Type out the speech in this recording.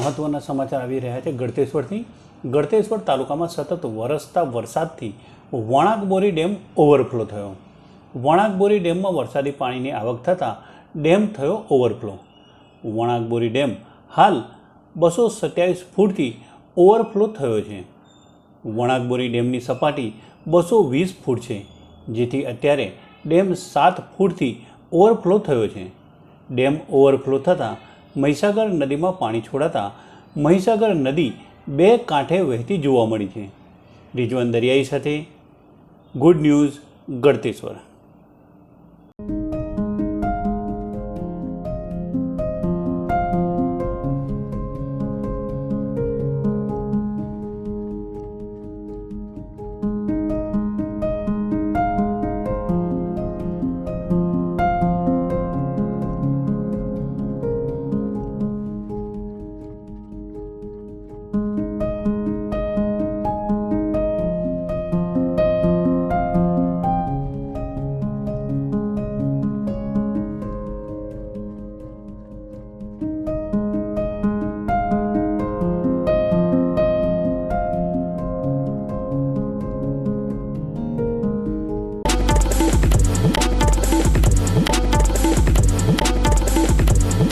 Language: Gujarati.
મહત્વના સમાચાર આવી રહ્યા છે ગળતેશ્વરથી। ગળતેશ્વર તાલુકામાં સતત વરસતા વરસાદથી વણાકબોરી ડેમ ઓવરફ્લો થયો। વણાકબોરી ડેમમાં વરસાદી પાણીની આવક થતાં ડેમ થયો ઓવરફ્લો। વણાકબોરી ડેમ હાલ 227 ફૂટથી ઓવરફ્લો થયો છે। વણાકબોરી ડેમની સપાટી 220 ફૂટ છે, જેથી અત્યારે ડેમ 7 ફૂટથી ઓવરફ્લો થયો છે। ડેમ ઓવરફ્લો થતાં મહીસાગર નદીમાં પાણી છોડાતા મહીસાગર નદી 2 કાંઠે વહેતી જોવા મળી છે। રિજવાન દરિયાઈ સાથે ગુડ ન્યૂઝ ગળતેશ્વર।